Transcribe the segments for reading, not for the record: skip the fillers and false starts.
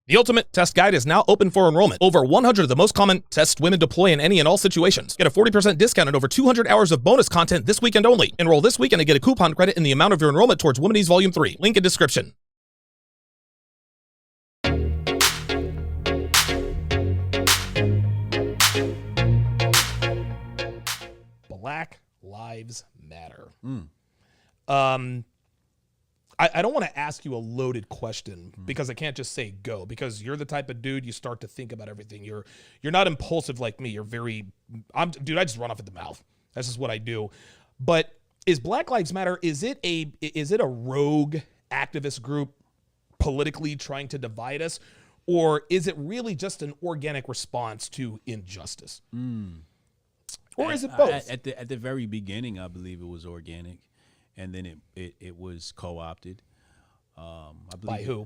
The Ultimate Test Guide is now open for enrollment. Over 100 of the most common tests women deploy in any and all situations. Get a 40% discount and over 200 hours of bonus content this weekend only. Enroll this weekend and get a coupon credit in the amount of your enrollment towards Womanese Volume 3. Link in description. Black Lives Matter. I don't want to ask you a loaded question because I can't just say go, because you're the type of dude you start to think about everything. You're not impulsive like me. You're very, I just run off at the mouth. That's just what I do. But is Black Lives Matter, is it a rogue activist group politically trying to divide us, or is it really just an organic response to injustice? Or is it both? At the very beginning, I believe it was organic. And then it was co-opted. I believe by who?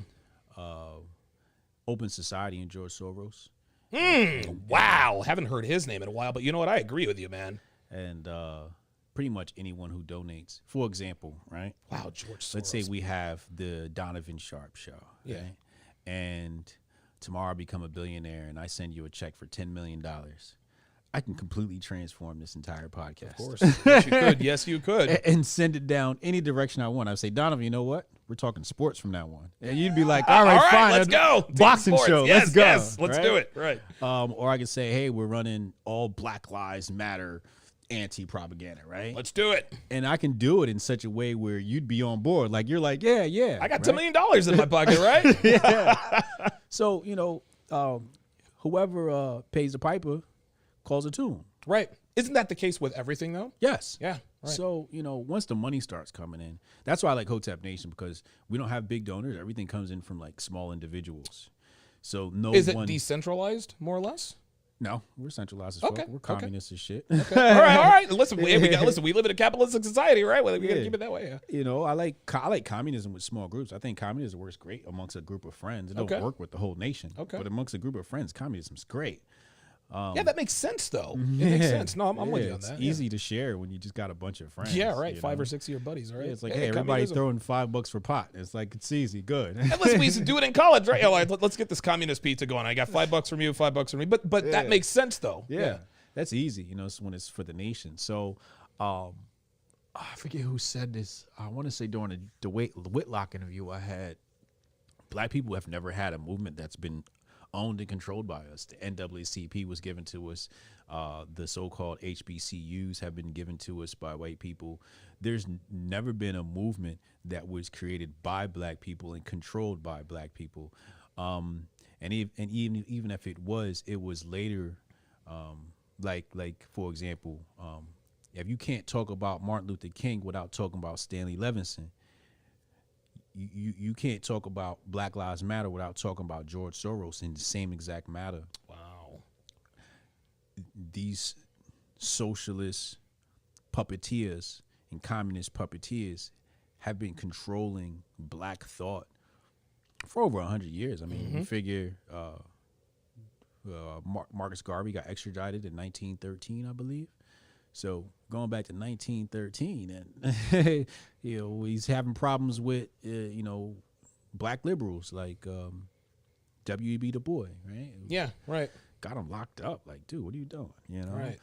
Open Society and George Soros. Wow. Haven't heard his name in a while, but you know what? I agree with you, man. And pretty much anyone who donates. For example, right? Wow, George Soros. Let's say we have the Donovan Sharpe show. Yeah. Right? And tomorrow I become a billionaire and I send you a check for $10 million. I can completely transform this entire podcast. Of course. Yes, you could. Yes, you could. And send it down any direction I want. I would say, Donovan, you know what? We're talking sports from now on. And you'd be like, all right, fine. Let's go. Boxing show. Yes, let's go. Yes, let's do it. Right. Or I could say, hey, we're running all Black Lives Matter anti-propaganda, right? Let's do it. And I can do it in such a way where you'd be on board. Like, you're like, yeah. I got $10 million in my pocket, right? Yeah. So, whoever pays the piper calls a tune. Right. Isn't that the case with everything, though? Yes. Yeah. Right. So, once the money starts coming in, that's why I like Hotep Nation, because we don't have big donors. Everything comes in from like small individuals. So Is it decentralized, more or less? No, we're centralized as fuck. Okay. We're communist as shit. Okay. All right. Listen, we live in a capitalistic society, right? We gotta keep it that way. Yeah. I like communism with small groups. I think communism works great amongst a group of friends. It don't work with the whole nation. Okay. But amongst a group of friends, communism's great. Yeah, that makes sense, though. It makes sense. No, I'm with you on that. It's easy to share when you just got a bunch of friends. Yeah, right. 5 or 6 of your buddies, right? Yeah, it's like, hey, everybody's throwing $5 for pot. It's like, it's easy, good. And listen, we used to do it in college, right? Let's get this communist pizza going. I got $5 from you, $5 from me. But that makes sense, though. Yeah. That's easy, when it's for the nation. So, I forget who said this. I want to say during the Whitlock interview I had, Black people have never had a movement that's been owned and controlled by us. The NAACP was given to us. The so-called HBCUs have been given to us by white people. There's never been a movement that was created by Black people and controlled by Black people. And even if it was later. Like for example, if you can't talk about Martin Luther King without talking about Stanley Levinson, you can't talk about Black Lives Matter without talking about George Soros in the same exact matter. Wow. These socialist puppeteers and communist puppeteers have been controlling Black thought for over 100 years. I mean, you figure Marcus Garvey got extradited in 1913, I believe. So going back to 1913, and he's having problems with Black liberals like W.E.B. Du Bois, right? Yeah, right. Got him locked up. Like, dude, what are you doing? Right.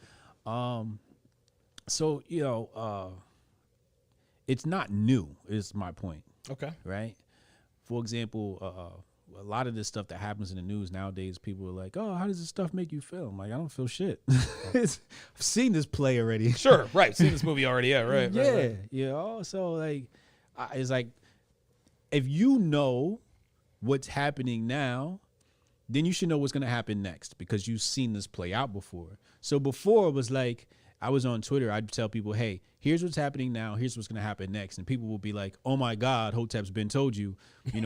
So it's not new. Is my point. Okay. Right. For example, a lot of this stuff that happens in the news nowadays, people are like, oh, how does this stuff make you feel? I'm like, I don't feel shit. I've seen this play already. Sure, right. Seen this movie already. Yeah, right. Yeah, right. So like, it's like, if you know what's happening now, then you should know what's going to happen next because you've seen this play out before. So before it was like, I was on Twitter, I'd tell people, hey, here's what's happening now. Here's what's going to happen next. And people will be like, oh, my God, Hotep's been told you. He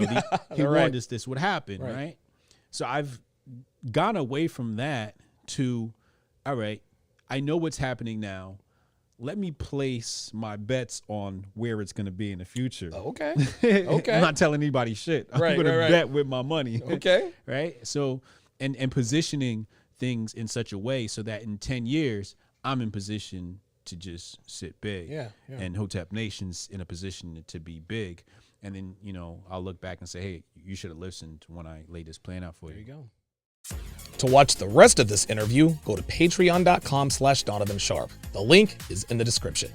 warned us this would happen, right? So I've gone away from that to, all right, I know what's happening now. Let me place my bets on where it's going to be in the future. Oh, okay. Okay. I'm not telling anybody shit. I'm going to bet with my money. Okay. Right? So, and positioning things in such a way so that in 10 years, I'm in position to just sit big. Yeah. And Hotep Nation's in a position to be big. And then, I'll look back and say, hey, you should have listened when I laid this plan out for you. There you go. To watch the rest of this interview, go to patreon.com/Donovan Sharpe. The link is in the description.